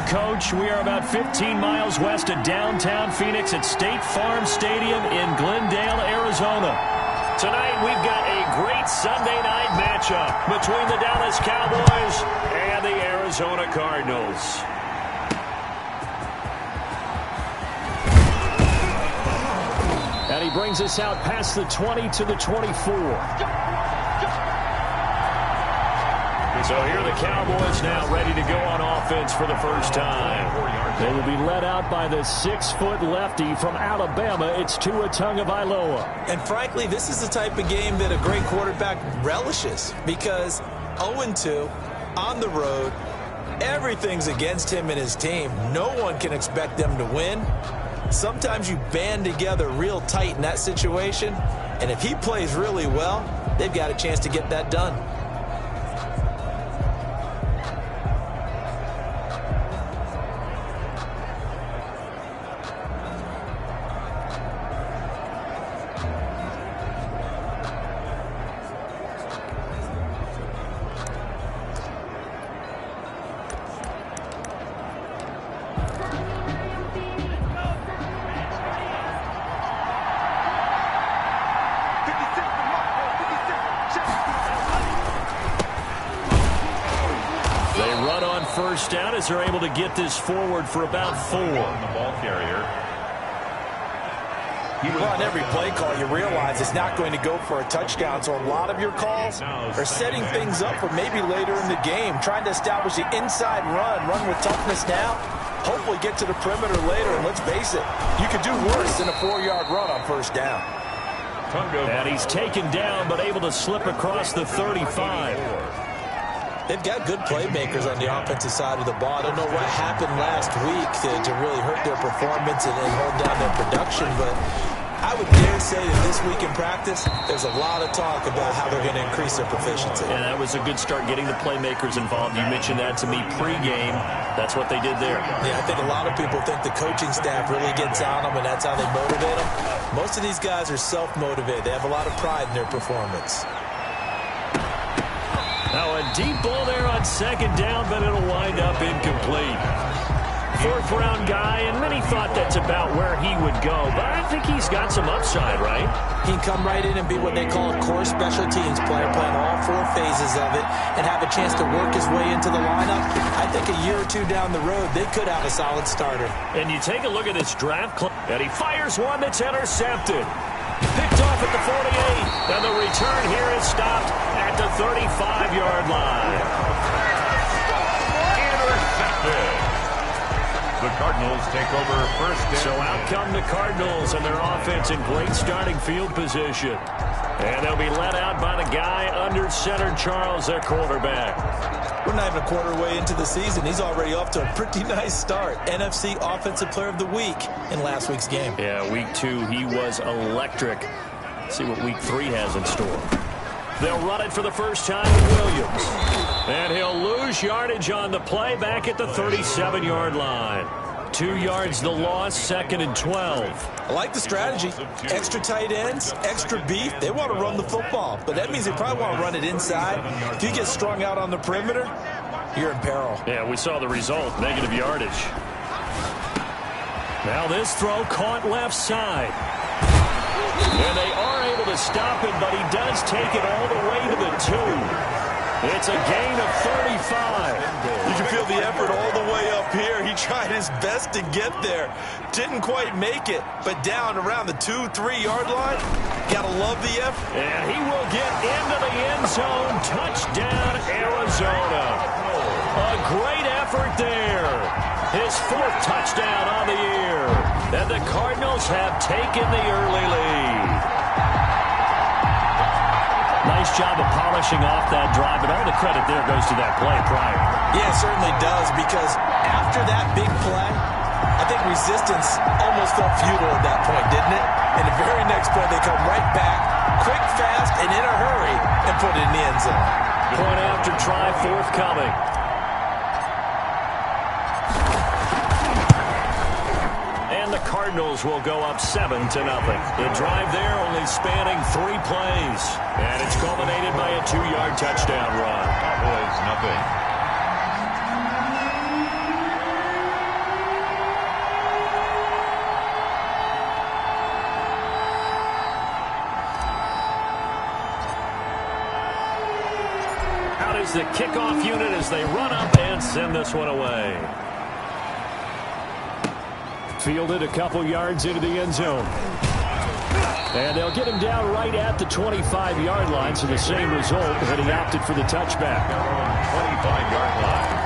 Coach. We are about 15 miles west of downtown Phoenix at State Farm Stadium in Glendale, Arizona. Tonight, we've got a great Sunday night matchup between the Dallas Cowboys and the Arizona Cardinals. And he brings us out past the 20 to the 24. So here are the Cowboys now ready to go on offense for the first time. They will be led out by the 6-foot lefty from Alabama. It's Tua Tagovailoa. And frankly, this is the type of game that a great quarterback relishes because 0-2 on the road, everything's against him and his team. No one can expect them to win. Sometimes you band together real tight in that situation, and if he plays really well, they've got a chance to get that done. First down as they're able to get this forward for about 4. The ball carrier. Well, on every play call, you realize it's not going to go for a touchdown. So a lot of your calls are setting things up for maybe later in the game, trying to establish the inside run with toughness now, hopefully get to the perimeter later. And let's face it, you could do worse than a 4-yard run on first down. And he's taken down but able to slip across the 35. They've got good playmakers on the offensive side of the ball. I don't know what happened last week to really hurt their performance and hold down their production, but I would dare say that this week in practice, there's a lot of talk about how they're going to increase their proficiency. And that was a good start getting the playmakers involved. You mentioned that to me pregame. That's what they did there. Yeah, I think a lot of people think the coaching staff really gets on them, and that's how they motivate them. Most of these guys are self-motivated. They have a lot of pride in their performance. Now a deep ball there on second down, but it'll wind up incomplete. Fourth-round guy, and many thought that's about where he would go, but I think he's got some upside, right? He can come right in and be what they call a core special teams player, playing all 4 phases of it, and have a chance to work his way into the lineup. I think a year or 2 down the road, they could have a solid starter. And you take a look at this draft clip, and he fires one that's intercepted. Picked off at the 48, and the return here is stopped at the 35-yard line. Intercepted. The Cardinals take over first down. So out come the Cardinals and their offense in great starting field position. And they'll be led out by the guy under center, Charles, their quarterback. We're not even a quarter way into the season. He's already off to a pretty nice start. NFC Offensive Player of the Week in last week's game. Yeah, week 2, he was electric. See what week 3 has in store. They'll run it for the first time with Williams. And he'll lose yardage on the play back at the 37-yard line. 2 yards the loss, 2nd and 12. I like the strategy. Extra tight ends, extra beef. They want to run the football, but that means they probably want to run it inside. If you get strung out on the perimeter, you're in peril. Yeah, we saw the result, negative yardage. Now this throw caught left side. And they are able to stop him, but he does take it all the way to the 2. It's a gain of 35. You can feel the effort all the way up here. He tried his best to get there. Didn't quite make it, but down around the 2-3-yard line. Gotta love the effort. And he will get into the end zone. Touchdown, Arizona. A great effort there. His 4th touchdown on the year. And the Cardinals have taken the early lead. Nice job of polishing off that drive, but all the credit there goes to that play prior. Yeah, it certainly does, because after that big play, I think resistance almost felt futile at that point, didn't it? And the very next play, they come right back, quick, fast, and in a hurry, and put it in the end zone. Point after try forthcoming. And the Cardinals will go up 7-0. The drive there only spanning 3 plays. And it's culminated by a 2-yard touchdown run. Cowboys, nothing. the kickoff unit as they run up and send this one away. Fielded a couple yards into the end zone. And they'll get him down right at the 25-yard line, so the same result, but he opted for the touchback. 25-yard line.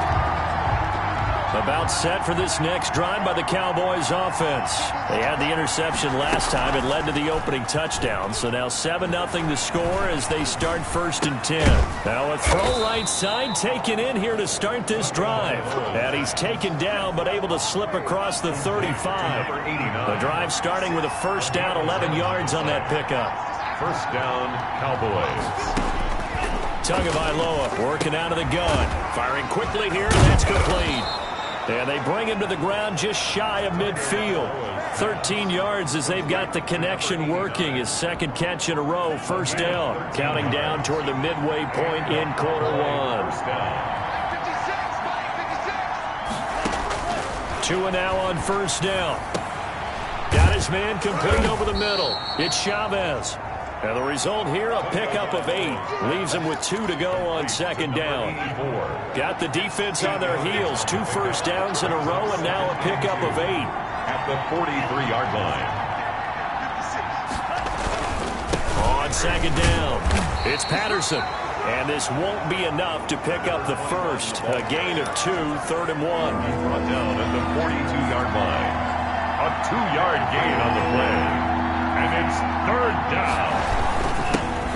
About set for this next drive by the Cowboys offense. They had the interception last time. It led to the opening touchdown. So now 7-0 the score as they start 1st and 10. Now a throw right side taken in here to start this drive. And he's taken down but able to slip across the 35. The drive starting with a 1st down, 11 yards on that pickup. 1st down, Cowboys. Tagovailoa working out of the gun. Firing quickly here, and that's complete. And they bring him to the ground just shy of midfield. 13 yards as they've got the connection working. His 2nd catch in a row, 1st down. Counting down toward the midway point in quarter 1. 2 now on 1st down. Got his man complete over the middle. It's Chavez. And the result here, a pickup of 8. Leaves them with 2 to go on 2nd down. Got the defense on their heels. 2 1st downs in a row, and now a pickup of 8. At the 43-yard line. On 2nd down, it's Patterson. And this won't be enough to pick up the 1st. A gain of 2, 3rd and 1. Brought down at the 42-yard line. A 2-yard gain on the play. And it's 3rd down.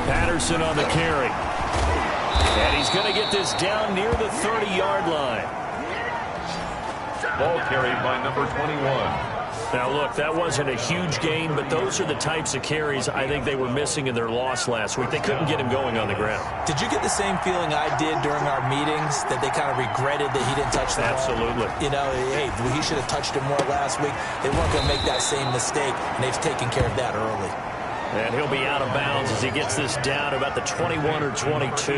Patterson on the carry. And he's going to get this down near the 30-yard line. Ball carried by number 21. Now, look, that wasn't a huge gain, but those are the types of carries I think they were missing in their loss last week. They couldn't get him going on the ground. Did you get the same feeling I did during our meetings, that they kind of regretted that he didn't touch the ball? Absolutely. You know, hey, he should have touched it more last week. They weren't going to make that same mistake, and they've taken care of that early. And he'll be out of bounds as he gets this down about the 21 or 22.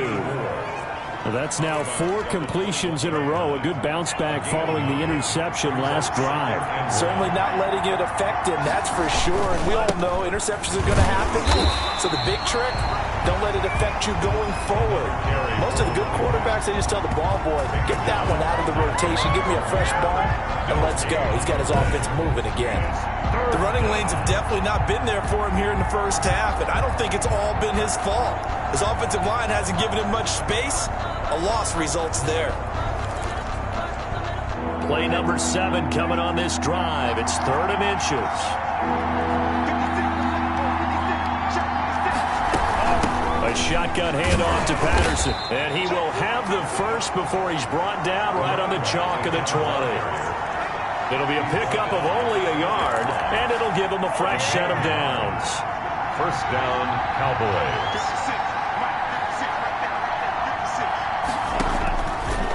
Well, that's now 4 completions in a row. A good bounce back following the interception last drive. Certainly not letting it affect him, that's for sure. And we all know interceptions are going to happen. So the big trick, don't let it affect you going forward. Most of the good quarterbacks, they just tell the ball boy, get that one out of the rotation, give me a fresh ball, and let's go. He's got his offense moving again. The running lanes have definitely not been there for him here in the 1st half, and I don't think it's all been his fault. His offensive line hasn't given him much space. A loss results there. Play number 7 coming on this drive. It's 3rd and inches. A shotgun handoff to Patterson. And he will have the 1st before he's brought down right on the chalk of the 20. It'll be a pickup of only a yard, and it'll give him a fresh set of downs. 1st down, Cowboys.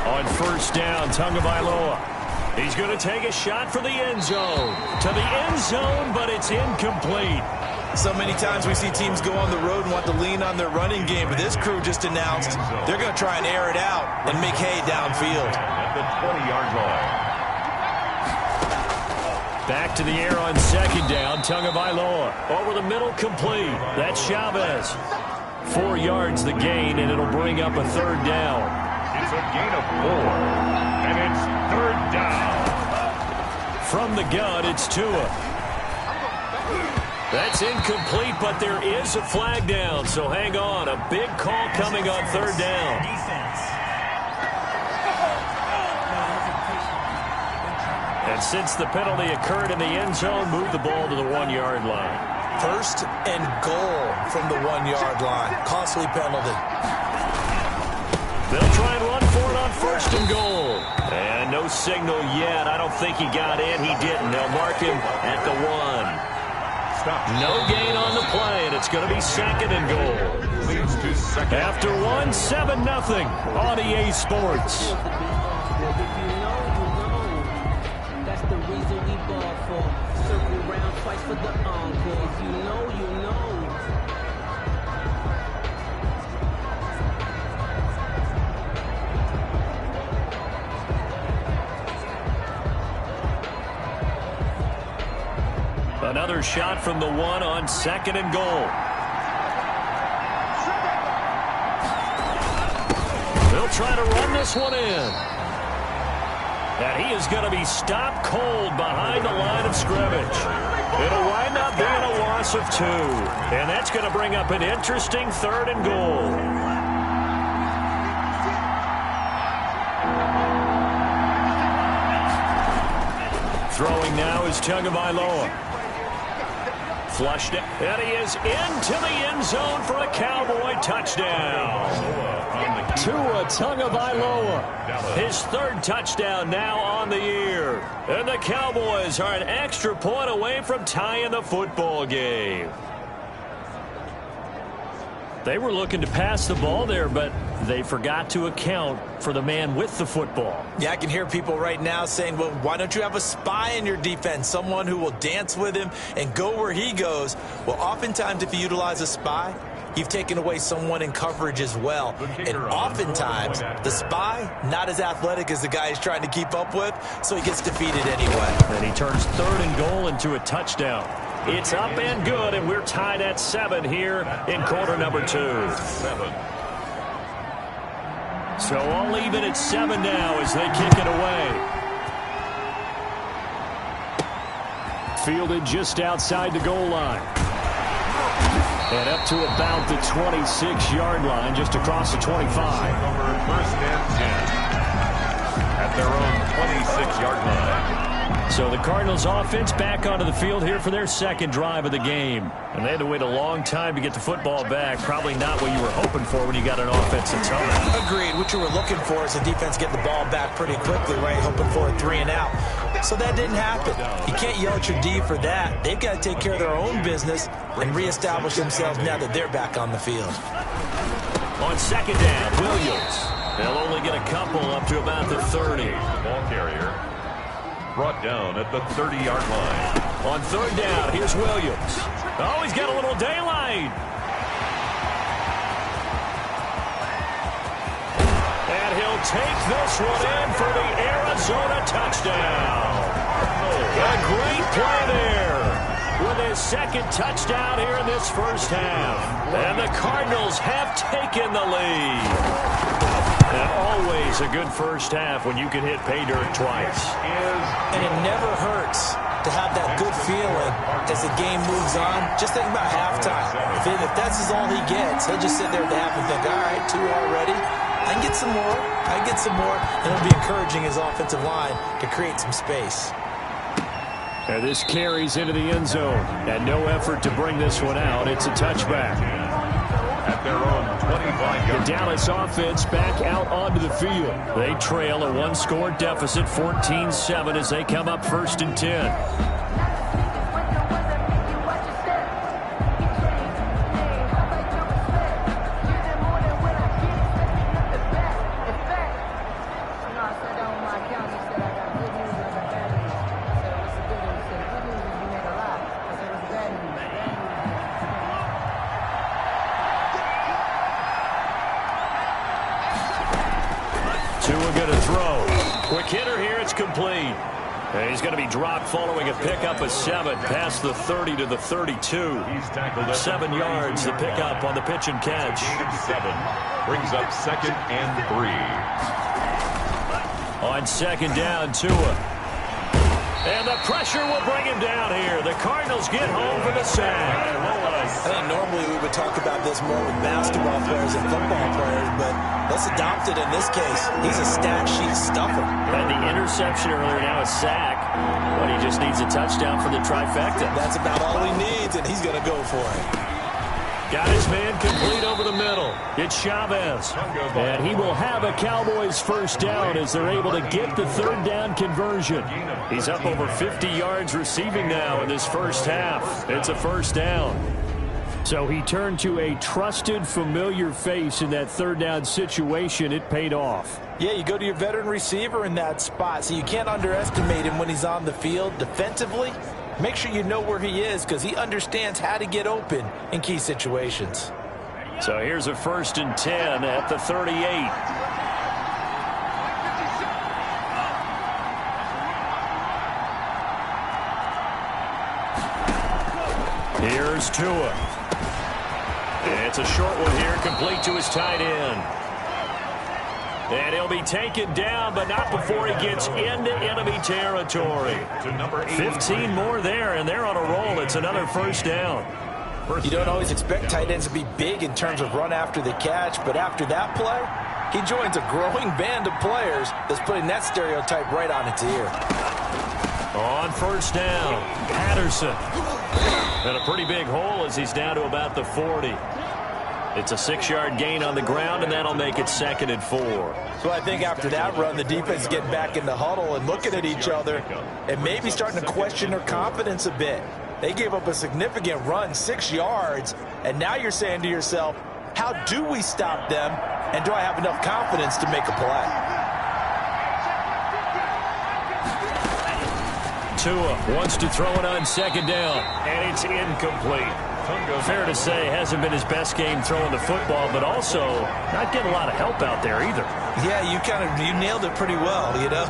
On 1st down, Tagovailoa. He's going to take a shot for the end zone. To the end zone, but it's incomplete. So many times we see teams go on the road and want to lean on their running game, but this crew just announced they're going to try and air it out and make hay downfield. At the 20-yard line. Back to the air on 2nd down, Tagovailoa. Over the middle, complete. That's Chavez. 4 yards the gain, and it'll bring up a 3rd down. It's a gain of 4, and it's 3rd down. From the gun, it's Tua. That's incomplete, but there is a flag down, so hang on. A big call coming on 3rd down. And since the penalty occurred in the end zone, move the ball to the 1-yard line. 1st and goal from the 1-yard line. Costly penalty. They'll try and run for it on 1st and goal. And no signal yet. I don't think he got in. He didn't. They'll mark him at the 1. No gain on the play, and it's going to be 2nd and goal. Leads to 2nd. After 1, 7-0 on EA Sports. That's the reason we ball for. Circle round twice for the encore. You know, you know. Another shot from the 1 on 2nd and goal. They'll He'll try to run this one in. And he is going to be stopped cold behind the line of scrimmage. It'll wind up being a loss of 2. And that's going to bring up an interesting 3rd and goal. Throwing now is Tagovailoa. Flushed it, and he is into the end zone for a Cowboy touchdown. Tua Tagovailoa. His 3rd touchdown now on the year. And the Cowboys are an extra point away from tying the football game. They were looking to pass the ball there, but they forgot to account for the man with the football. Yeah, I can hear people right now saying, well, why don't you have a spy in your defense, someone who will dance with him and go where he goes? Well, oftentimes if you utilize a spy, you've taken away someone in coverage as well. And oftentimes, the spy, not as athletic as the guy he's trying to keep up with, so he gets defeated anyway. And he turns 3rd and goal into a touchdown. It's up and good, and we're tied at 7 here in quarter number 2. 7. So all even at 7 now as they kick it away. Fielded just outside the goal line. And up to about the 26-yard line, just across the 25. First and 10 at their own 26-yard line. So the Cardinals offense back onto the field here for their 2nd drive of the game. And they had to wait a long time to get the football back. Probably not what you were hoping for when you got an offense that's home. Agreed. What you were looking for is the defense getting the ball back pretty quickly, right? Hoping for a 3 and out. So that didn't happen. You can't yell at your D for that. They've got to take care of their own business and reestablish themselves now that they're back on the field. On 2nd down, Williams. They'll only get a couple up to about the 30. Ball carrier brought down at the 30-yard line. On 3rd down, here's Williams. Oh, he's got a little daylight. And he'll take this one in for the Arizona touchdown. A great play there with his 2nd touchdown here in this first half. And the Cardinals have taken the lead. And always a good first half when you can hit pay dirt twice. And it never hurts to have that good feeling as the game moves on. Just think about halftime. If that's all he gets, he'll just sit there at the half and think, all right, 2 already. I can get some more. I can get some more. And it'll be encouraging his offensive line to create some space. And this carries into the end zone. And no effort to bring this one out. It's a touchback. At their own 25-yard. The Dallas offense back out onto the field. They trail a 1-score deficit, 14-7, as they come up 1st and 10. Tua going to throw. Quick hitter here. It's complete. And he's going to be dropped following a pickup of 7 past the 30 to the 32. 7 yards, the pickup on the pitch and catch. 7 brings up 2nd and 3. On 2nd down, Tua. And the pressure will bring him down here. The Cardinals get home for the sack. I think normally we would talk about this more with basketball players and football players, but let's adopt it in this case. He's a stat sheet stuffer. Had the interception earlier, now a sack. But he just needs a touchdown for the trifecta. That's about all he needs, and he's going to go for it. Got his man complete over the middle. It's Chavez. And he will have a Cowboys first down as they're able to get the 3rd down conversion. He's up over 50 yards receiving now in this first half. It's a first down. So he turned to a trusted, familiar face in that 3rd down situation. It paid off. Yeah, you go to your veteran receiver in that spot, so you can't underestimate him when he's on the field defensively. Make sure you know where he is because he understands how to get open in key situations. So here's a 1st and 10 at the 38. Here's Tua. It's a short one here, complete to his tight end. And he'll be taken down, but not before he gets into enemy territory. 15 more there, and they're on a roll. It's another first down. You don't always expect tight ends to be big in terms of run after the catch, but after that play, he joins a growing band of players that's putting that stereotype right on its ear. On first down, Patterson. And a pretty big hole as he's down to about the 40. It's a 6-yard gain on the ground, and that'll make it 2nd and 4. So I think after that run, the defense is getting back in the huddle and looking at each other and maybe starting to question their confidence a bit. They gave up a significant run, 6 yards, and now you're saying to yourself, how do we stop them, and do I have enough confidence to make a play? Tua wants to throw it on 2nd down, and it's incomplete. Fair to say, hasn't been his best game throwing the football, but also not getting a lot of help out there either. Yeah, you nailed it pretty well, you know.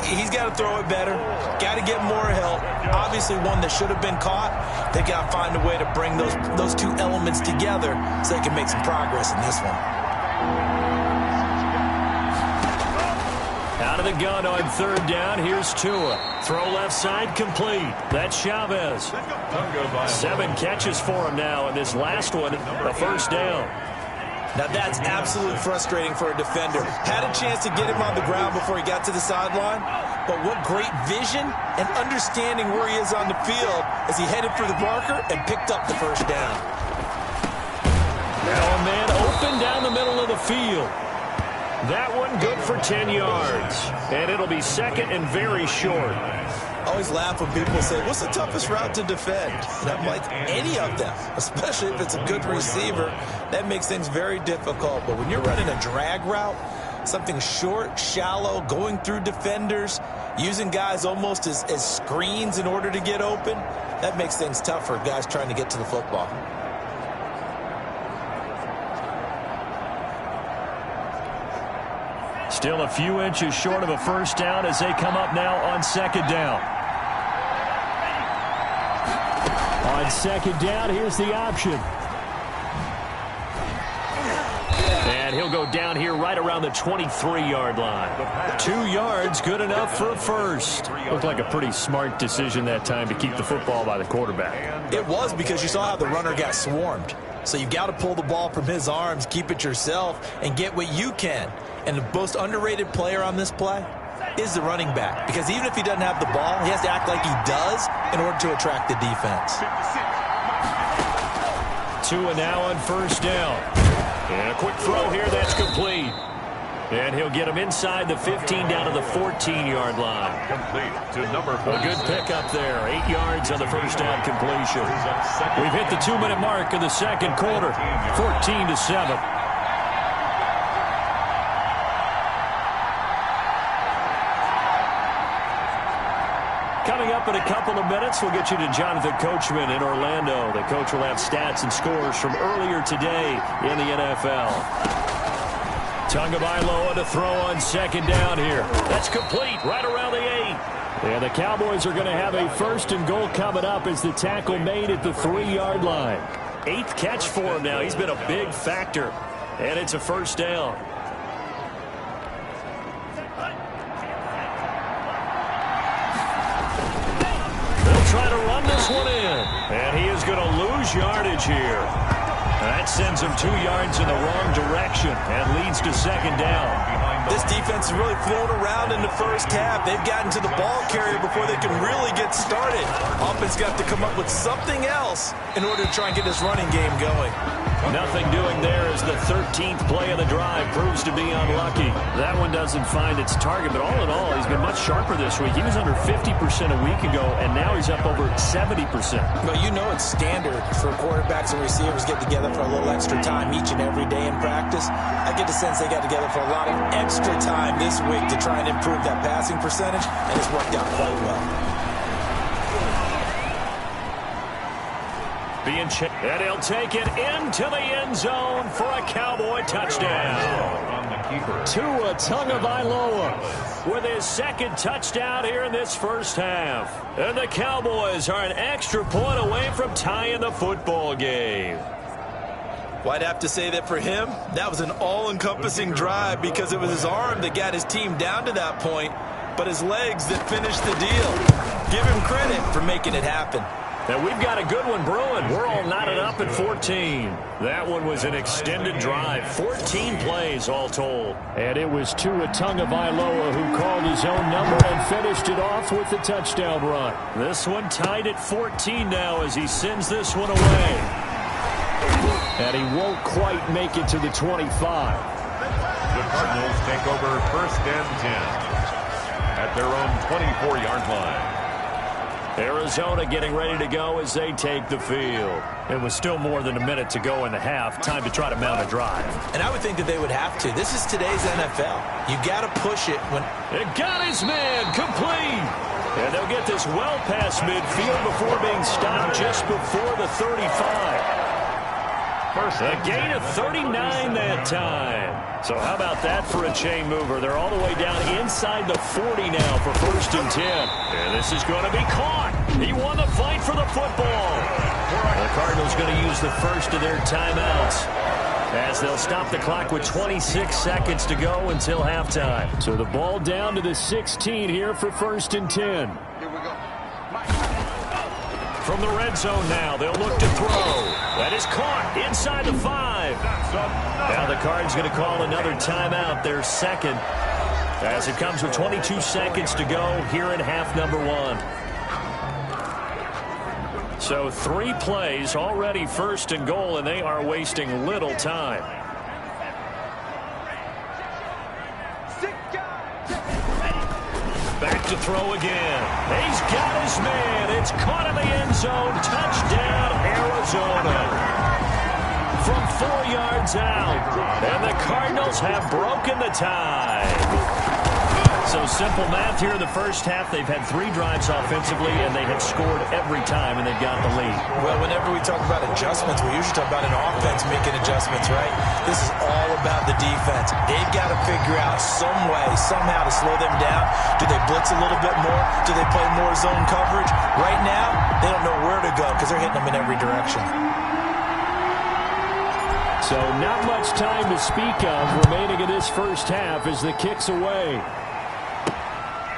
He's got to throw it better, got to get more help. Obviously one that should have been caught. They got to find a way to bring those two elements together so they can make some progress in this one. Out of the gun on 3rd down, here's Tua. Throw left side, complete. That's Chavez. 7 catches for him now, and this last one, a first down. Now that's absolutely frustrating for a defender. Had a chance to get him on the ground before he got to the sideline, but what great vision and understanding where he is on the field as he headed for the marker and picked up the first down. Now a man open down the middle of the field. That one good for 10 yards, and it'll be 2nd and very short. I always laugh when people say, what's the toughest route to defend? And I'm like, any of them, especially if it's a good receiver. That makes things very difficult. But when you're running a drag route, something short, shallow, going through defenders, using guys almost as screens in order to get open, that makes things tough for guys trying to get to the football. Still a few inches short of a first down as they come up now on 2nd down. On 2nd down, here's the option. And he'll go down here right around the 23-yard line. 2 yards, good enough for a first. Looked like a pretty smart decision that time to keep the football by the quarterback. It was, because you saw how the runner got swarmed. So you've got to pull the ball from his arms, keep it yourself, and get what you can. And the most underrated player on this play is the running back. Because even if he doesn't have the ball, he has to act like he does in order to attract the defense. Tua now on first down. And a quick throw here, that's complete. And he'll get him inside the 15 down to the 14-yard line. Complete to number 4. A good pickup there. 8 yards on the first down completion. We've hit the 2-minute mark of the second quarter. 14-7. Coming up in a couple of minutes, we'll get you to Jonathan Coachman in Orlando. The coach will have stats and scores from earlier today in the NFL. Tagovailoa to throw on 2nd down here. That's complete right around the 8. And the Cowboys are going to have a 1st and goal coming up as the tackle made at the 3-yard line. 8th catch for him now. He's been a big factor. And it's a first down. Try to run this one in. And he is going to lose yardage here. That sends him 2 yards in the wrong direction and leads to 2nd down. This defense has really flown around in the first half. They've gotten to the ball carrier before they can really get started. Offense got to come up with something else in order to try and get this running game going. Nothing doing there as the 13th play of the drive proves to be unlucky. That one doesn't find its target, but all in all, he's been much sharper this week. He was under 50% a week ago, and now he's up over 70%. Well, you know it's standard for quarterbacks and receivers get together for a little extra time each and every day in practice. I get the sense they got together for a lot of extra time this week to try and improve that passing percentage, and it's worked out quite well. And he'll take it into the end zone for a Cowboy touchdown. Tua Tagovailoa with his 2nd touchdown here in this first half. And the Cowboys are an extra point away from tying the football game. Well, I'd have to say that for him, that was an all-encompassing drive because it was his arm that got his team down to that point, but his legs that finished the deal. Give him credit for making it happen. And we've got a good one brewing. We're all knotted up at 14. That one was an extended drive. 14 plays all told. And it was Tua Tagovailoa who called his own number and finished it off with the touchdown run. This one tied at 14 now as he sends this one away. And he won't quite make it to the 25. The Cardinals take over 1st and 10 at their own 24-yard line. Arizona getting ready to go as they take the field. It was still more than a minute to go in the half. Time to try to mount a drive. And I would think that they would have to. This is today's NFL. You got to push it when... It got his man complete. And they'll get this well past midfield before being stopped just before the 35. A gain of 39 that time. So how about that for a chain mover? They're all the way down inside the 40 now for 1st and 10. And this is going to be caught. He won the fight for the football. The Cardinals going to use the first of their timeouts as they'll stop the clock with 26 seconds to go until halftime. So the ball down to the 16 here for 1st and 10. From the red zone now, they'll look to throw. That is caught inside the 5. Now the Cards going to call another timeout, their second, as it comes with 22 seconds to go here in half number 1. So 3 plays already 1st and goal, and they are wasting little time. Back to throw again. He's got his man. It's caught in the end zone. Touchdown, Arizona. From 4 yards out. And the Cardinals have broken the tie. So simple math here in the first half. They've had 3 drives offensively, and they have scored every time, and they've got the lead. Well, whenever we talk about adjustments, we usually talk about an offense making adjustments, right? This is all about the defense. They've got to figure out some way, somehow to slow them down. Do they blitz a little bit more? Do they play more zone coverage? Right now, they don't know where to go because they're hitting them in every direction. So not much time to speak of remaining in this first half as the kick's away.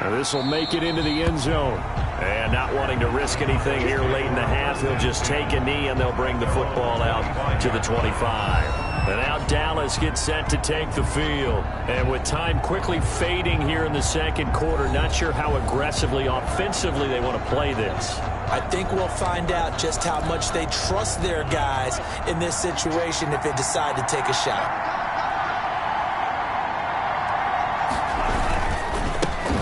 And this will make it into the end zone. And not wanting to risk anything here late in the half, he'll just take a knee and they'll bring the football out to the 25. And now Dallas gets set to take the field. And with time quickly fading here in the second quarter, not sure how aggressively, offensively they want to play this. I think we'll find out just how much they trust their guys in this situation if they decide to take a shot.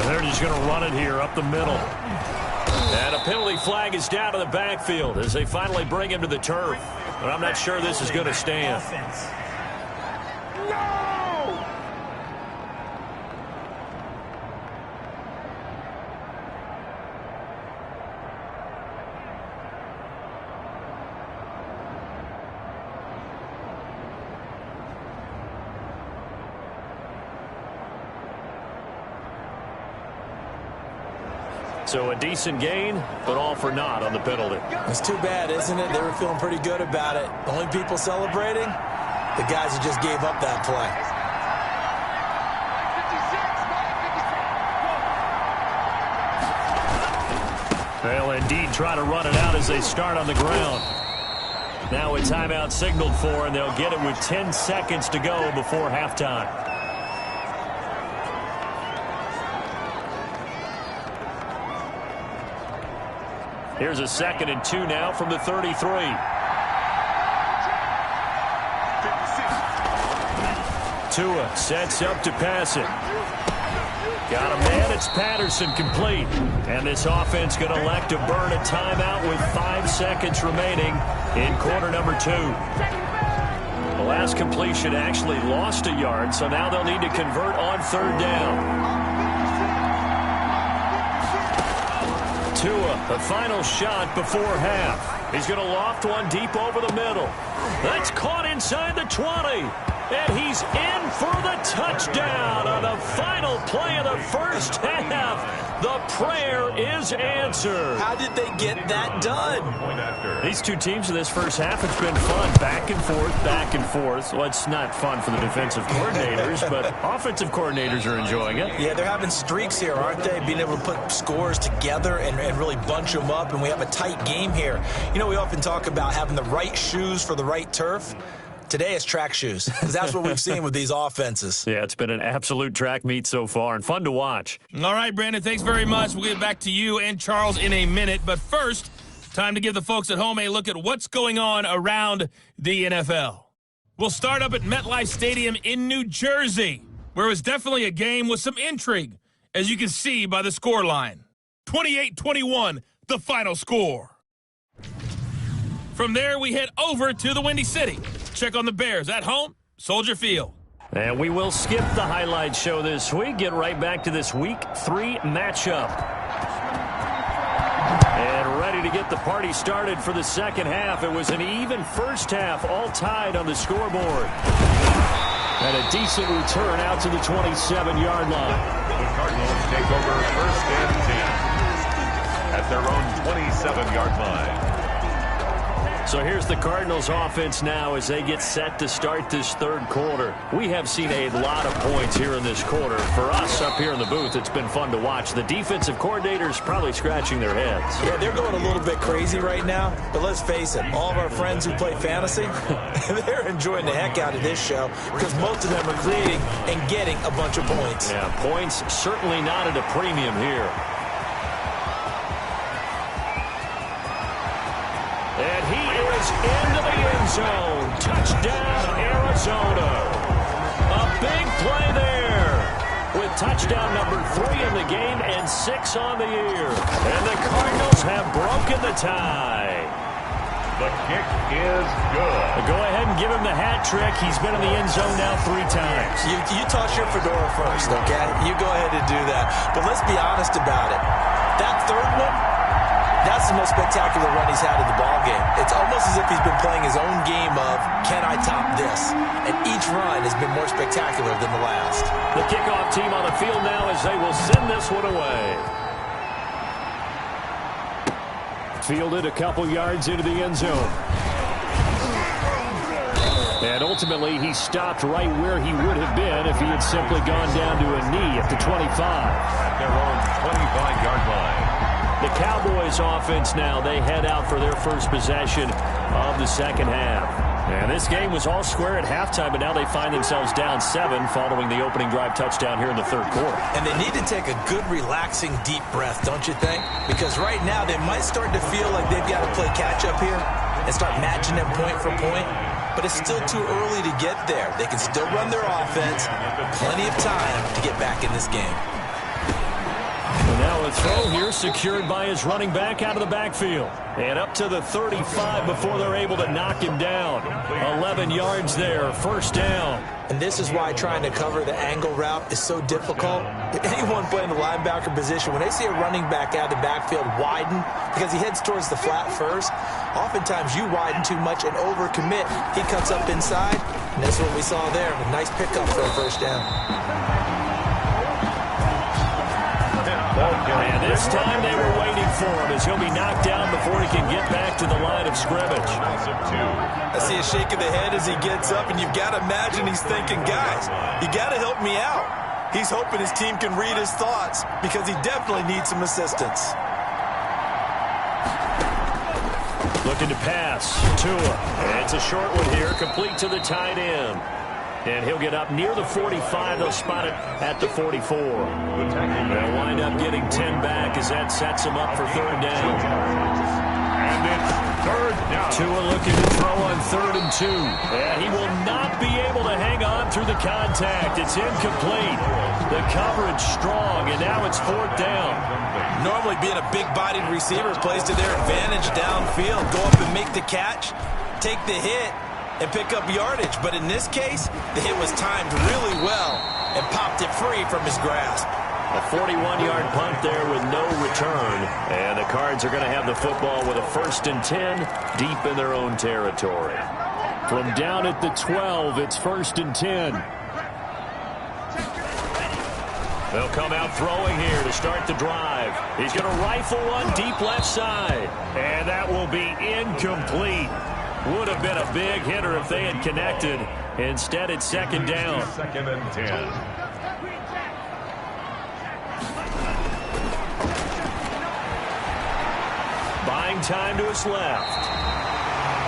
They're just going to run it here up the middle. And a penalty flag is down to the backfield as they finally bring him to the turf. But I'm not sure this is going to stand. So a decent gain, but all for naught on the penalty. It's too bad, isn't it? They were feeling pretty good about it. The only people celebrating, the guys who just gave up that play. They'll indeed try to run it out as they start on the ground. Now a timeout signaled for, and they'll get it with 10 seconds to go before halftime. Here's a 2nd and 2 now from the 33. Tua sets up to pass it. Got a man, it's Patterson complete. And this offense going to elect to burn a timeout with 5 seconds remaining in quarter number 2. The last completion actually lost a yard, so now they'll need to convert on 3rd down. Tua, the final shot before half. He's going to loft one deep over the middle. That's caught inside the 20. And he's in for the touchdown on the final play of the first half. The prayer is answered. How did they get that done? These two teams in this first half, it's been fun. Back and forth, back and forth. Well, it's not fun for the defensive coordinators, but offensive coordinators are enjoying it. Yeah, they're having streaks here, aren't they? Being able to put scores together and really bunch them up, and we have a tight game here. You know, we often talk about having the right shoes for the right turf. Today it's track shoes, because that's what we've seen with these offenses. Yeah, it's been an absolute track meet so far, and fun to watch. All right, Brandon, thanks very much. We'll get back to you and Charles in a minute. But first, time to give the folks at home a look at what's going on around the NFL. We'll start up at MetLife Stadium in New Jersey, where it was definitely a game with some intrigue, as you can see by the scoreline. 28-21, the final score. From there, we head over to the Windy City. Check on the Bears at home, Soldier Field. And we will skip the highlight show this week. Get right back to this Week 3 matchup. And ready to get the party started for the second half. It was an even first half, all tied on the scoreboard. And a decent return out to the 27-yard line. The Cardinals take over first and 10 at their own 27-yard line. So here's the Cardinals offense now as they get set to start this third quarter. We have seen a lot of points here in this quarter. For us up here in the booth, it's been fun to watch. The defensive coordinators probably scratching their heads. Yeah, they're going a little bit crazy right now, but let's face it, all of our friends who play fantasy, they're enjoying the heck out of this show because most of them are creating and getting a bunch of points. Yeah, points certainly not at a premium here. And he is into the end zone. Touchdown, Arizona. A big play there with touchdown number 3 in the game and 6 on the year. And the Cardinals have broken the tie. The kick is good. Go ahead and give him the hat trick. He's been in the end zone now 3 times. You toss your fedora first, okay? You go ahead and do that. But let's be honest about it. That third one, that's the most spectacular run he's had in the ballgame. It's almost as if he's been playing his own game of, can I top this? And each run has been more spectacular than the last. The kickoff team on the field now as they will send this one away. Fielded a couple yards into the end zone. And ultimately, he stopped right where he would have been if he had simply gone down to a knee at the 25. At their own 25-yard line. The Cowboys offense now, they head out for their first possession of the second half. And this game was all square at halftime, but now they find themselves down 7 following the opening drive touchdown here in the third quarter. And they need to take a good, relaxing, deep breath, don't you think? Because right now they might start to feel like they've got to play catch-up here and start matching them point for point. But it's still too early to get there. They can still run their offense. Plenty of time to get back in this game. And now a throw here secured by his running back out of the backfield. And up to the 35 before they're able to knock him down. 11 yards there, first down. And this is why trying to cover the angle route is so difficult. Anyone playing the linebacker position, when they see a running back out of the backfield widen, because he heads towards the flat first, oftentimes you widen too much and overcommit. He cuts up inside, and that's what we saw there. A nice pickup for a first down. And this time they were waiting for him as he'll be knocked down before he can get back to the line of scrimmage. I see a shake of the head as he gets up, and you've got to imagine he's thinking, guys, you got to help me out. He's hoping his team can read his thoughts because he definitely needs some assistance. Looking to pass. Tua. And it's a short one here, complete to the tight end. And he'll get up near the 45. They'll spot it at the 44. They'll wind up getting 10 back as that sets him up for third down. And it's third down. Tua looking to throw on 3rd and 2. And he will not be able to hang on through the contact. It's incomplete. The coverage strong, and now it's 4th down. Normally being a big-bodied receiver plays to their advantage downfield. Go up and make the catch, take the hit, and pick up yardage. But in this case, the hit was timed really well and popped it free from his grasp. A 41-yard punt there with no return. And the Cards are going to have the football with a 1st and 10 deep in their own territory. From down at the 12, it's 1st and 10. They'll come out throwing here to start the drive. He's going to rifle one deep left side. And that will be incomplete. Would have been a big hitter if they had connected. Instead, it's 2nd down. 2nd and 10. Buying time to his left.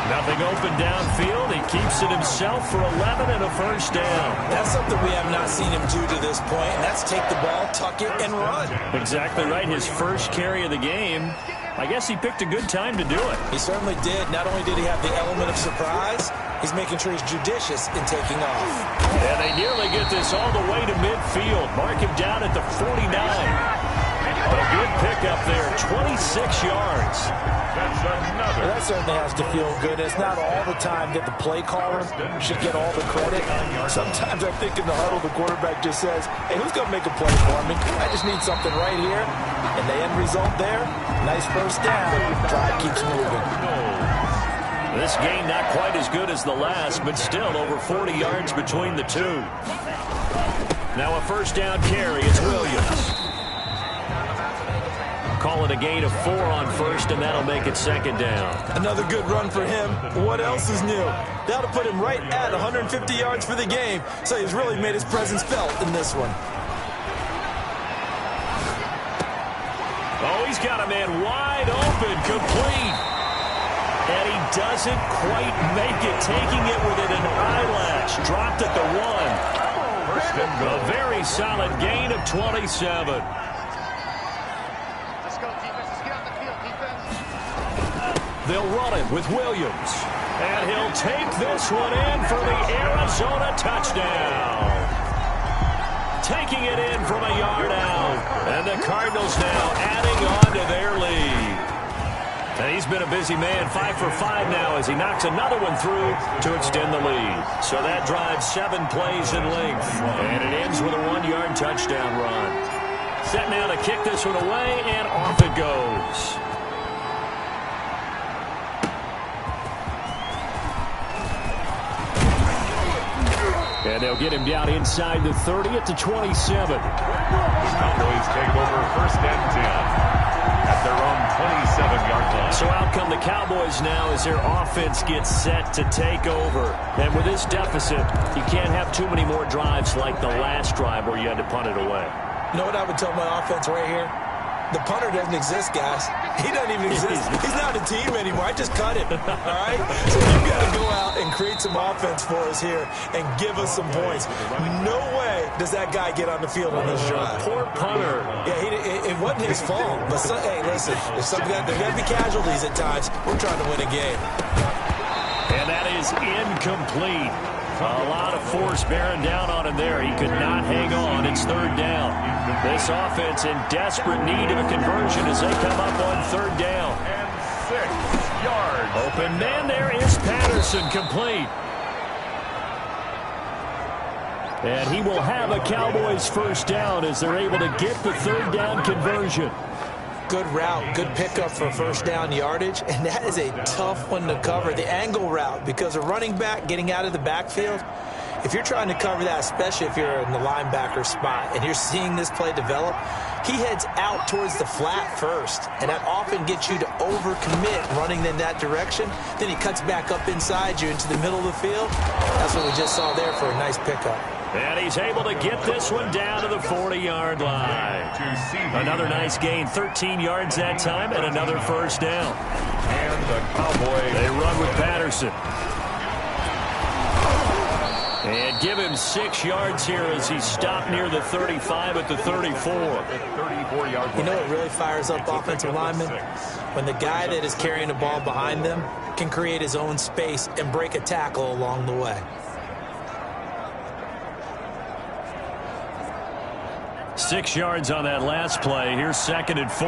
Nothing open downfield. He keeps it himself for 11 and a 1st down. That's something we have not seen him do to this point, and that's take the ball, tuck it, and run. Exactly right. His first carry of the game. I guess he picked a good time to do it. He certainly did. Not only did he have the element of surprise, he's making sure he's judicious in taking off. And they nearly get this all the way to midfield. Mark him down at the 49. A good pickup there, 26 yards. That's another. That certainly has to feel good. It's not all the time that the play caller should get all the credit. Sometimes I think in the huddle, the quarterback just says, hey, who's going to make a play for me? I just need something right here. And the end result there, nice 1st down. Drive keeps moving. This game not quite as good as the last, but still over 40 yards between the two. Now a 1st down carry. It's Williams. Call it a gain of 4 on 1st, and that'll make it 2nd down. Another good run for him. What else is new? That'll put him right at 150 yards for the game, so he's really made his presence felt in this one. Oh, he's got a man wide open, complete. And he doesn't quite make it, taking it within an eyelash. Dropped at the 1. 1st and goal. A very solid gain of 27. They'll run it with Williams. And he'll take this one in for the Arizona touchdown. Taking it in from a yard out. And the Cardinals now adding on to their lead. And he's been a busy man, 5 for 5 now as he knocks another one through to extend the lead. So that drives 7 plays in length. And it ends with a 1-yard touchdown run. Set now to kick this one away, and off it goes. And they'll get him down inside the 30 at the 27. Cowboys take over 1st and 10 at their own 27-yard line. So out come the Cowboys now as their offense gets set to take over. And with this deficit, you can't have too many more drives like the last drive where you had to punt it away. You know what I would tell my offense right here? The punter doesn't exist, guys. He doesn't even exist. He's not a team anymore. I just cut him, all right? So you've got to go out and create some offense for us here and give us some points. No way does that guy get on the field on this drive. Poor punter. Yeah, it wasn't his fault. But, hey, listen, there's got to be casualties at times. We're trying to win a game. And that is incomplete. A lot of force bearing down on him there. He could not hang on. It's 3rd down. This offense in desperate need of a conversion as they come up on 3rd down. And 6 yards. Open man there is Patterson, complete. And he will have a Cowboys 1st down as they're able to get the 3rd down conversion. Good route, good pickup for 1st down yardage, and that is a tough one to cover, the angle route, because a running back getting out of the backfield, if you're trying to cover that, especially if you're in the linebacker spot and you're seeing this play develop, he heads out towards the flat first, and that often gets you to overcommit running in that direction. Then he cuts back up inside you into the middle of the field. That's what we just saw there for a nice pickup. And he's able to get this one down to the 40-yard line. Another nice gain, 13 yards that time, and another 1st down. And the Cowboys, they run with Patterson. And give him 6 yards here as he stopped near the 35 at the 34. You know what really fires up offensive linemen? When the guy that is carrying the ball behind them can create his own space and break a tackle along the way. 6 yards on that last play. Here's 2nd and 4.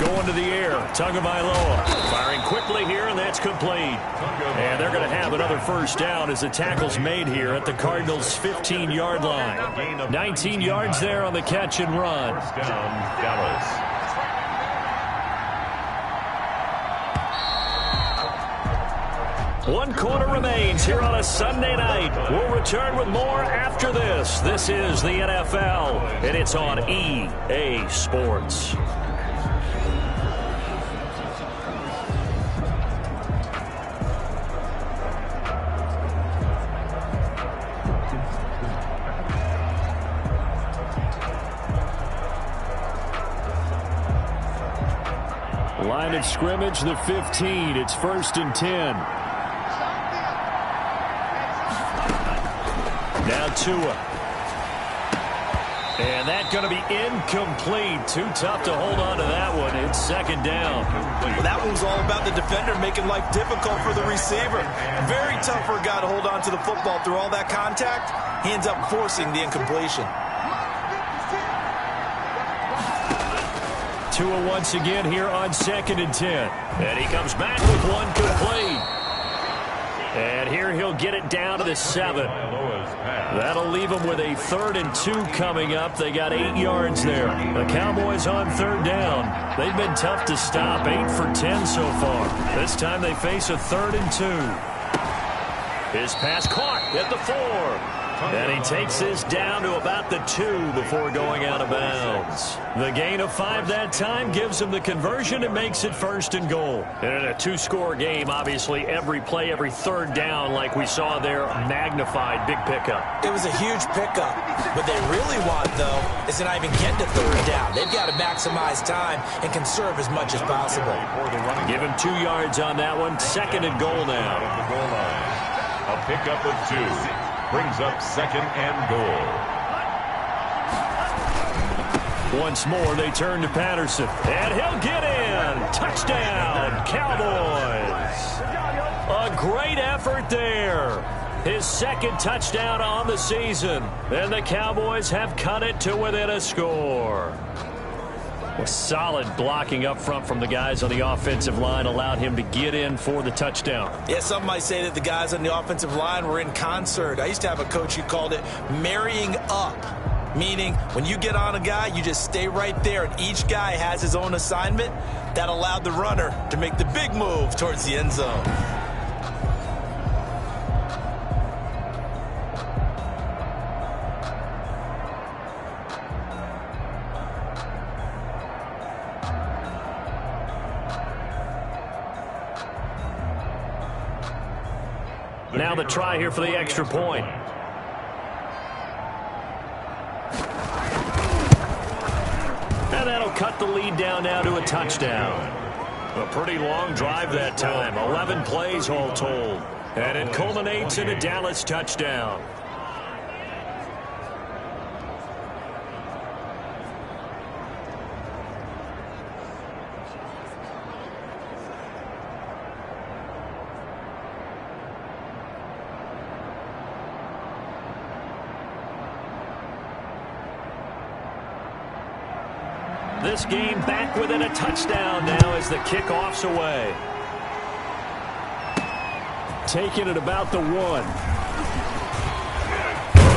Going to the air. Tagovailoa firing quickly here, and that's complete. And they're going to have another first down as the tackle's made here at the Cardinals' 15-yard line. 19 yards there on the catch and run. First down, Dallas. One quarter remains here on a Sunday night. We'll return with more after this. This is the NFL, and it's on EA Sports. Line of scrimmage, the 15. It's 1st and 10. Now Tua. And that's going to be incomplete. Too tough to hold on to that one. It's second down. Well, that one was all about the defender making life difficult for the receiver. Very tough for a guy to hold on to the football through all that contact. He ends up forcing the incompletion. Tua once again here on 2nd and 10. And he comes back with one complete. And here he'll get it down to the 7. That'll leave them with a 3rd and 2 coming up. They got 8 yards there. The Cowboys on 3rd down. They've been tough to stop. 8 for 10 so far. This time they face a 3rd and 2. His pass caught at the 4. And he takes this down to about the 2 before going out of bounds. The gain of 5 that time gives him the conversion and makes it 1st and goal. And in a 2-score game, obviously, every play, every 3rd down, like we saw there, magnified. Big pickup. It was a huge pickup. What they really want, though, is to not even get to 3rd down. They've got to maximize time and conserve as much as possible. Give him 2 yards on that one. 2nd and goal now. A pickup of 2. Brings up 2nd and goal. Once more, they turn to Patterson. And he'll get in. Touchdown, Cowboys. A great effort there. His 2nd touchdown on the season. And the Cowboys have cut it to within a score. A solid blocking up front from the guys on the offensive line allowed him to get in for the touchdown. Yeah, some might say that the guys on the offensive line were in concert. I used to have a coach who called it marrying up, meaning when you get on a guy, you just stay right there, and each guy has his own assignment. That allowed the runner to make the big move towards the end zone. Now the try here for the extra point. And that'll cut the lead down now to a touchdown. A pretty long drive that time. 11 plays all told. And it culminates in a Dallas touchdown. This game back within a touchdown now as the kickoff's away. Taking it about the 1.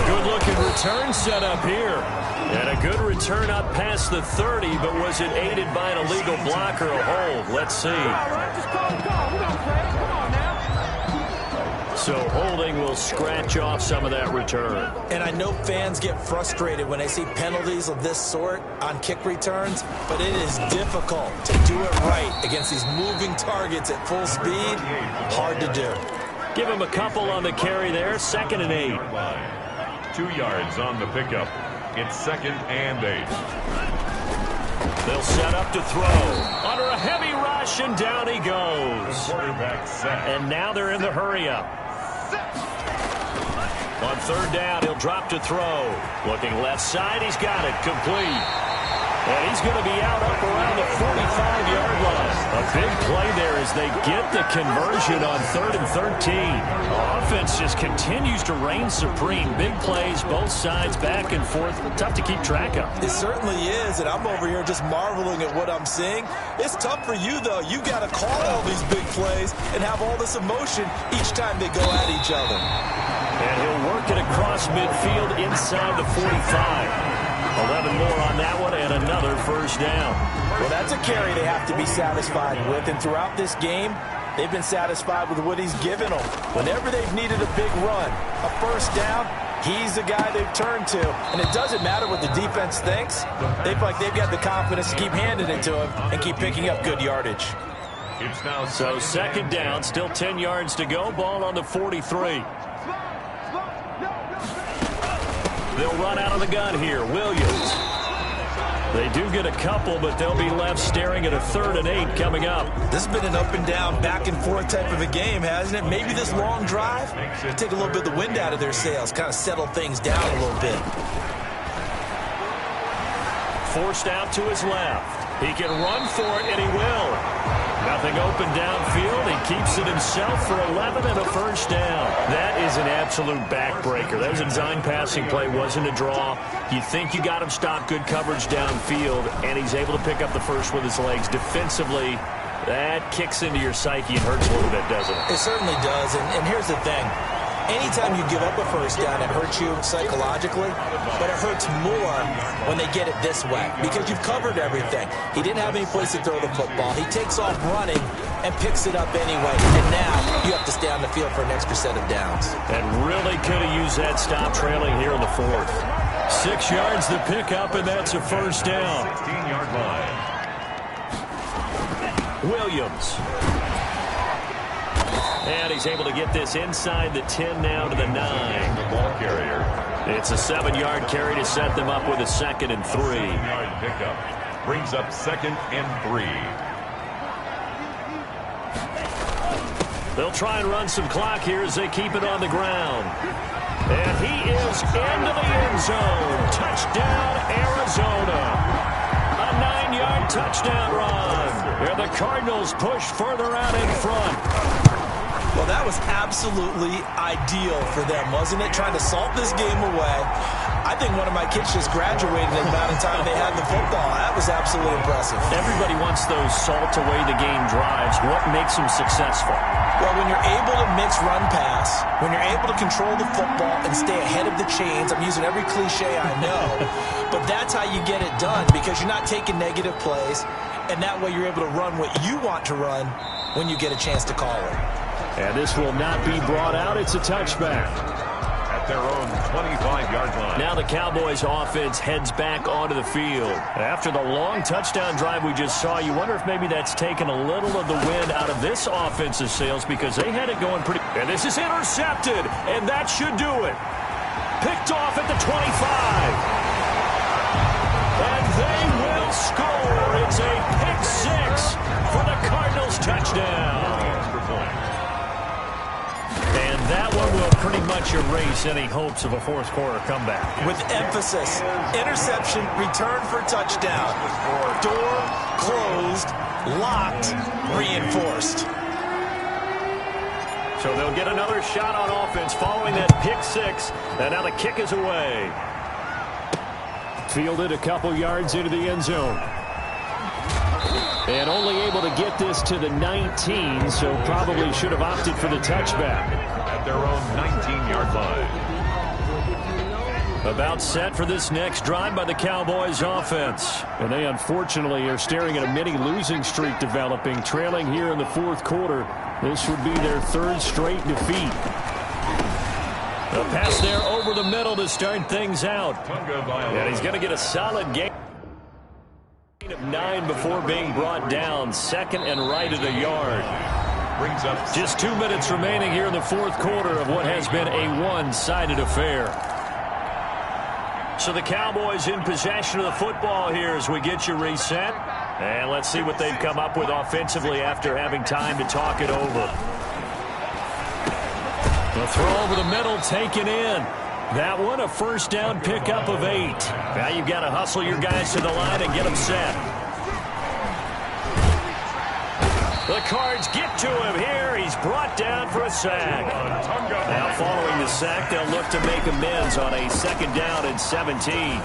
Good-looking return set up here. And a good return up past the 30, but was it aided by an illegal block or a hold? Let's see. So holding will scratch off some of that return. And I know fans get frustrated when they see penalties of this sort on kick returns, but it is difficult to do it right against these moving targets at full speed. Hard to do. Give him a couple on the carry there. 2nd and 8. 2 yards on the pickup. It's 2nd and 8. They'll set up to throw. Under a heavy rush, and down he goes. Quarterback set. And now they're in the hurry-up. On 3rd down, he'll drop to throw. Looking left side, he's got it. Complete. And he's going to be out up around the 45-yard line. A big play there as they get the conversion on 3rd and 13. Offense just continues to reign supreme. Big plays, both sides, back and forth. Tough to keep track of. It certainly is, and I'm over here just marveling at what I'm seeing. It's tough for you, though. You got to call all these big plays and have all this emotion each time they go at each other. And he'll work it across midfield inside the 45. 11 more on that one and another first down. Well, that's a carry they have to be satisfied with, and throughout this game, they've been satisfied with what he's given them. Whenever they've needed a big run, a first down, he's the guy they've turned to. And it doesn't matter what the defense thinks. They feel like they've got the confidence to keep handing it to him and keep picking up good yardage. So second down, still 10 yards to go. Ball on the 43. They'll run out of the gun here. Williams. They do get a couple, but they'll be left staring at a 3rd and 8 coming up. This has been an up and down, back and forth type of a game, hasn't it? Maybe this long drive will take a little bit of the wind out of their sails, kind of settle things down a little bit. Forced out to his left. He can run for it, and he will. Nothing open downfield. He keeps it himself for 11 and a first down. That is an absolute backbreaker. That was a design passing play, wasn't a draw. You think you got him stopped, good coverage downfield, and he's able to pick up the first with his legs. Defensively, that kicks into your psyche and hurts a little bit, doesn't it? It certainly does, and here's the thing. Anytime you give up a first down, it hurts you psychologically, but it hurts more when they get it this way because you've covered everything. He didn't have any place to throw the football. He takes off running and picks it up anyway, and now you have to stay on the field for an extra set of downs. And really could have used that stop trailing here in the 4th. 6 yards to pick up, and that's a first down. 16-yard line. Williams. And he's able to get this inside the 10 now to the 9. The ball carrier. It's a 7-yard carry to set them up with a 2nd and 3. 7-yard pickup. Brings up 2nd and 3. They'll try and run some clock here as they keep it on the ground. And he is into the end zone. Touchdown, Arizona. A 9-yard touchdown run. And the Cardinals push further out in front. Well, that was absolutely ideal for them, wasn't it? Trying to salt this game away. I think one of my kids just graduated in the amount of time they had the football. That was absolutely impressive. Everybody wants those salt-away-the-game drives. What makes them successful? Well, when you're able to mix run-pass, when you're able to control the football and stay ahead of the chains, I'm using every cliche I know, but that's how you get it done because you're not taking negative plays, and that way you're able to run what you want to run when you get a chance to call it. And this will not be brought out. It's a touchback. At their own 25-yard line. Now the Cowboys offense heads back onto the field. After the long touchdown drive we just saw, you wonder if maybe that's taken a little of the wind out of this offensive sails because they had it going pretty. And this is intercepted, and that should do it. Picked off at the 25. And they will score. It's a pick 6 for the Cardinals touchdown. And that one will pretty much erase any hopes of a fourth quarter comeback. With emphasis, interception, return for touchdown. Door closed, locked, reinforced. So they'll get another shot on offense following that pick 6. And now the kick is away. Fielded a couple yards into the end zone. And only able to get this to the 19, so probably should have opted for the touchback. At their own 19-yard line. About set for this next drive by the Cowboys offense. And they unfortunately are staring at a mini losing streak developing, trailing here in the 4th quarter. This would be their 3rd straight defeat. A pass there over the middle to start things out. And he's going to get a solid gain of 9 before being brought down. 2nd and right at a yard. Brings up just 2 minutes remaining here in the 4th quarter of what has been a one-sided affair. So the Cowboys in possession of the football here as we get you reset. And let's see what they've come up with offensively after having time to talk it over. The throw over the middle taken in. That one, a first down pickup of 8. Now you've got to hustle your guys to the line and get them set. The Cards get to him here. He's brought down for a sack. Now following the sack, they'll look to make amends on a 2nd down and 17.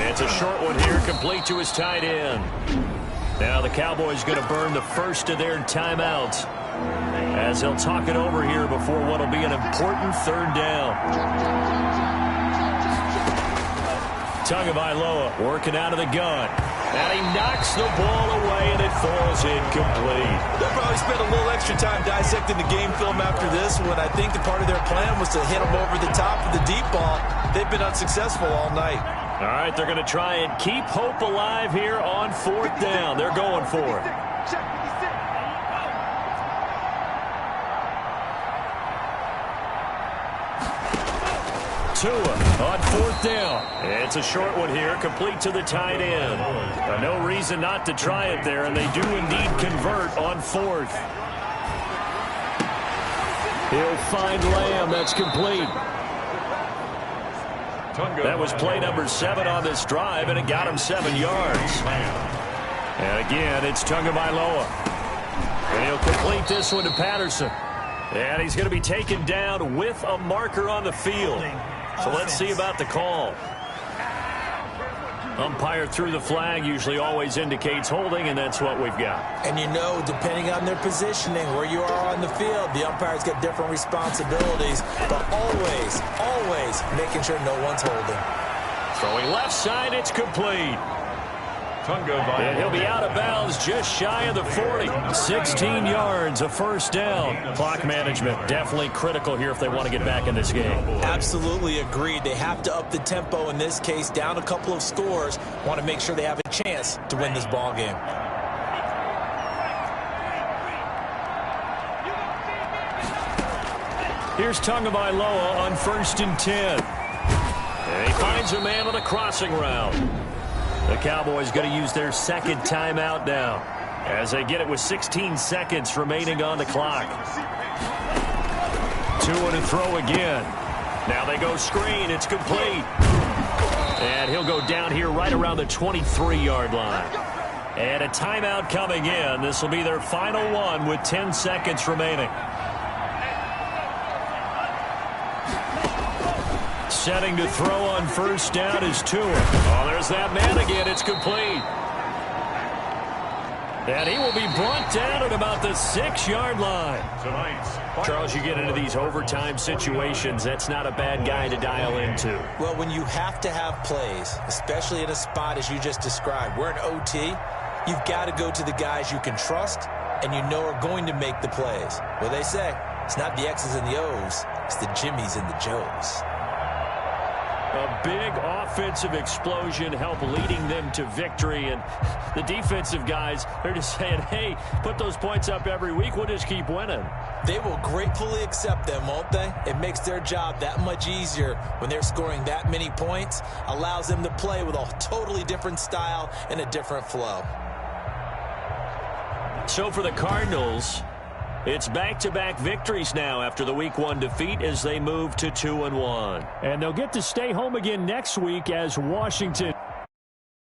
It's a short one here, complete to his tight end. Now the Cowboys going to burn the first of their timeouts as they'll talk it over here before what will be an important 3rd down. Tagovailoa working out of the gun. And he knocks the ball away, and it falls incomplete. They'll probably spend a little extra time dissecting the game film after this one. I think the part of their plan was to hit them over the top of the deep ball. They've been unsuccessful all night. All right, they're going to try and keep hope alive here on 4th down. They're going for it. Tua on 4th down. It's a short one here, complete to the tight end. No reason not to try it there, and they do indeed convert on 4th. He'll find Lamb. That's complete. That was play number 7 on this drive, and it got him 7 yards. And again, it's Tagovailoa. And he'll complete this one to Patterson. And he's going to be taken down with a marker on the field. So let's see about the call. Umpire threw the flag, usually always indicates holding, and that's what we've got. And you know, depending on their positioning, where you are on the field, the umpires get different responsibilities, but always, always making sure no one's holding. Throwing left side, it's complete. And he'll be out of bounds just shy of the 40. 16 yards, a first down. Clock management definitely critical here if they want to get back in this game. Absolutely agreed. They have to up the tempo in this case, down a couple of scores. Want to make sure they have a chance to win this ball game. Here's Tagovailoa on 1st and 10. And he finds a man on a crossing route. The Cowboys going to use their 2nd timeout now as they get it with 16 seconds remaining on the clock. Tua to throw again. Now they go screen. It's complete. And he'll go down here right around the 23-yard line. And a timeout coming in. This will be their final one with 10 seconds remaining. Setting to throw on 1st down is Tua. Oh, there's that man again. It's complete. And he will be brought down at about the 6-yard line. Charles, you get into these overtime situations, that's not a bad guy to dial into. Well, when you have to have plays, especially in a spot as you just described, we're in OT, you've got to go to the guys you can trust and you know are going to make the plays. Well, they say it's not the X's and the O's, it's the Jimmies and the Joes. A big offensive explosion help leading them to victory. And the defensive guys, they're just saying, hey, put those points up every week. We'll just keep winning. They will gratefully accept them, won't they? It makes their job that much easier when they're scoring that many points. Allows them to play with a totally different style and a different flow. So for the Cardinals, it's back-to-back victories now after the Week 1 defeat as they move to 2-1. And they'll get to stay home again next week as Washington